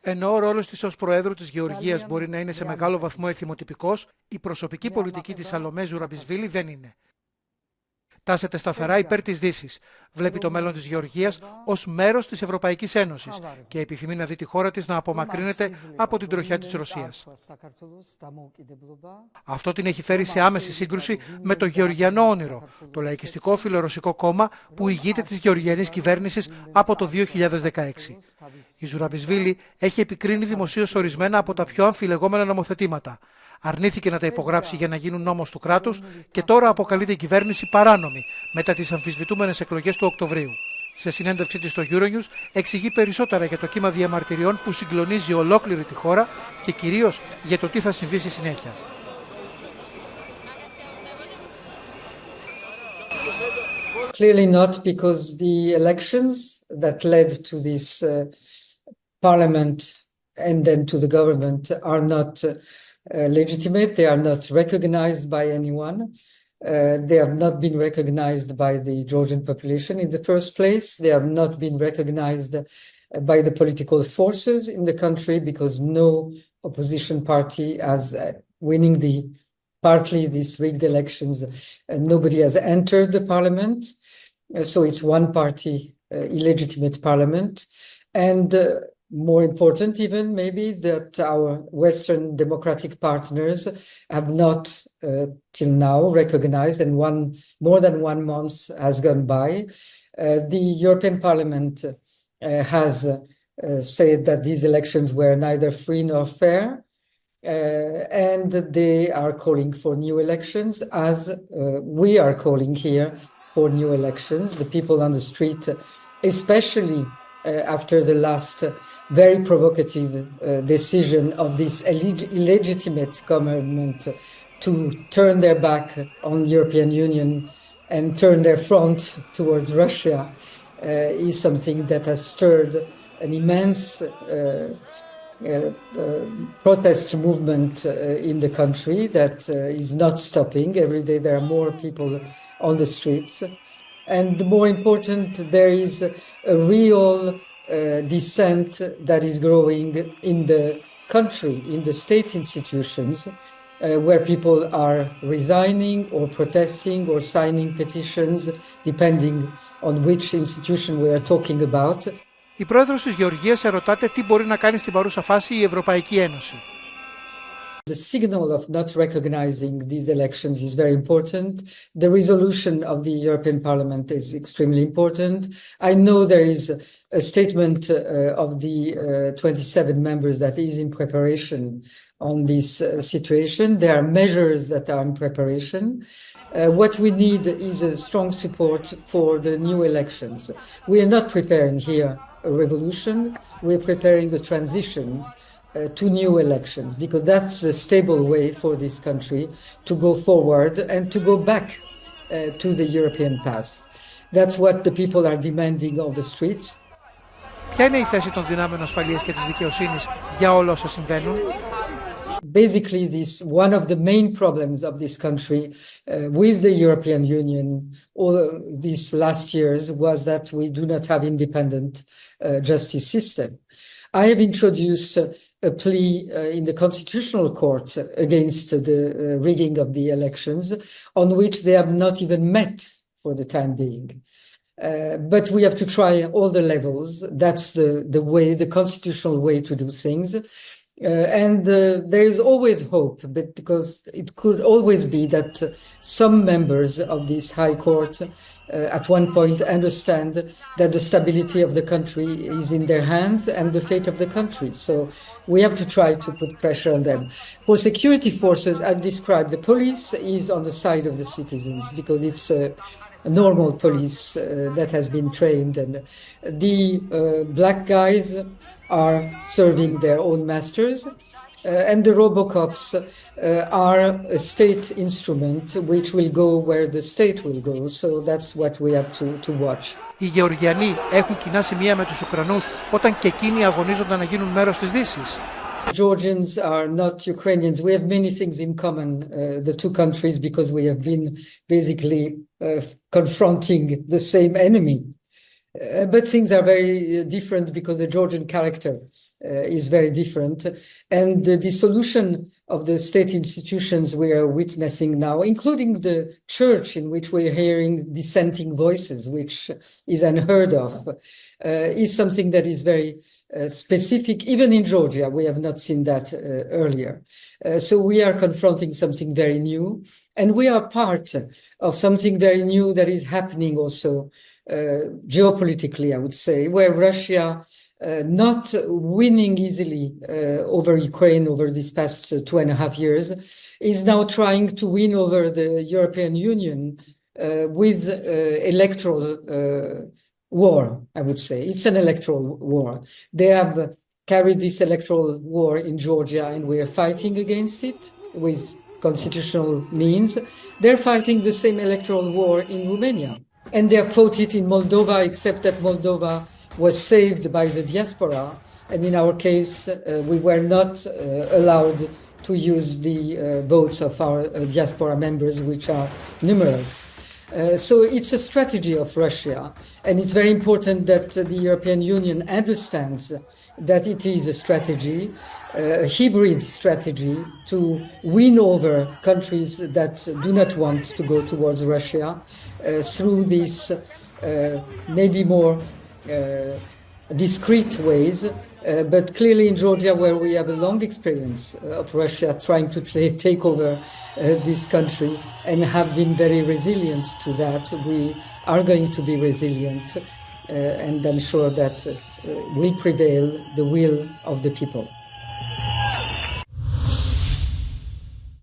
Ενώ ο ρόλος της ως Προέδρου της Γεωργίας μπορεί να είναι σε μεγάλο βαθμό εθιμοτυπικός, η προσωπική πολιτική της Σαλομέ Ζουραμπισβίλι δεν είναι. Τάσεται σταθερά υπέρ της Δύσης. Βλέπει το μέλλον της Γεωργίας ως μέρος της Ευρωπαϊκής Ένωσης και επιθυμεί να δει τη χώρα της να απομακρύνεται από την τροχιά της Ρωσίας. Αυτό την έχει φέρει σε άμεση σύγκρουση με το γεωργιανό όνειρο, το λαϊκιστικό φιλορωσικό κόμμα που ηγείται της γεωργιανής κυβέρνησης από το 2016. Η Ζουραμπισβίλι έχει επικρίνει δημοσίως ορισμένα από τα πιο αμφιλεγόμενα νομοθετήματα. Αρνήθηκε να τα υπογράψει για να γίνουν νόμος του κράτους και τώρα αποκαλείται η κυβέρνηση παράνομη μετά τις αμφισβητούμενες εκλογές του Οκτωβρίου. Σε συνέντευξή της στο Euronews εξηγεί περισσότερα για το κύμα διαμαρτυριών που συγκλονίζει ολόκληρη τη χώρα και κυρίως για το τι θα συμβεί στη συνέχεια. Clearly not, because the elections that led to this parliament and then to the government are not legitimate. They are not recognized by anyone. They have not been recognized by the Georgian population in the first place. They have not been recognized by the political forces in the country because no opposition party has winning partly these rigged elections. Nobody has entered the parliament. So it's one party, illegitimate parliament. And more important even maybe that our Western democratic partners have not till now recognized, and more than 1 month has gone by. The European Parliament has said that these elections were neither free nor fair, and they are calling for new elections as we are calling here for new elections. The people on the street, especially after the last very provocative decision of this illegitimate government to turn their back on European Union and turn their front towards Russia is something that has stirred an immense protest movement in the country that is not stopping. Every day there are more people on the streets. And more important, there is a real dissent that is growing in the country, in the state institutions, where people are resigning or protesting or signing petitions, depending on which institution we are talking about. Η πρόεδρος της Γεωργίας ερωτάται τι μπορεί να κάνει στην παρούσα φάση η Ευρωπαϊκή Ένωση. The signal of not recognizing these elections is very important. The resolution of the European Parliament is extremely important. I know there is a statement of the 27 members that is in preparation on this situation. There are measures that are in preparation. What we need is a strong support for the new elections. We are not preparing here a revolution. We are preparing a transition to new elections, because that's a stable way for this country to go forward and to go back to the European path. That's what the people are demanding on the streets. Ποια είναι η θέση των δυνάμεων ασφαλείας και της δικαιοσύνης για όλα όσα συμβαίνουν? Basically, one of the main problems of this country with the European Union all these last years was that we do not have independent justice system. I have introduced a plea in the Constitutional Court against the rigging of the elections, on which they have not even met for the time being. But we have to try all the levels. That's the way, the constitutional way to do things. And there is always hope, but because it could always be that some members of this High Court at one point understand that the stability of the country is in their hands and the fate of the country. So we have to try to put pressure on them. For security forces, I've described the police is on the side of the citizens because it's a normal police that has been trained, and the black guys are serving their own masters, and the robocops are a state instrument which will go where the state will go. So that's what we have to watch. Οι Γεωργιανοί έχουν κοινά σημεία με τους Ουκρανούς όταν και εκείνοι αγωνίζονταν να γίνουν μέρος της Δύσης. Georgians are not Ukrainians. We have many things in common, the two countries, because we have been basically confronting the same enemy. But things are very different because the Georgian character is very different. And the dissolution of the state institutions we are witnessing now, including the church in which we're hearing dissenting voices, which is unheard of, is something that is very specific. Even in Georgia, we have not seen that earlier. So we are confronting something very new, and we are part of something very new that is happening also geopolitically, I would say, where Russia, not winning easily over Ukraine over these past 2.5 years, is now trying to win over the European Union with electoral war, I would say. It's an electoral war. They have carried this electoral war in Georgia, and we are fighting against it with constitutional means. They're fighting the same electoral war in Romania. And they have fought it in Moldova, except that Moldova was saved by the diaspora. And in our case, we were not allowed to use the votes of our diaspora members, which are numerous. So it's a strategy of Russia. And it's very important that the European Union understands that it is a strategy, a hybrid strategy to win over countries that do not want to go towards Russia through these maybe more discreet ways. But clearly in Georgia, where we have a long experience of Russia trying to take over this country and have been very resilient to that, we are going to be resilient, and I'm sure that will prevail the will of the people.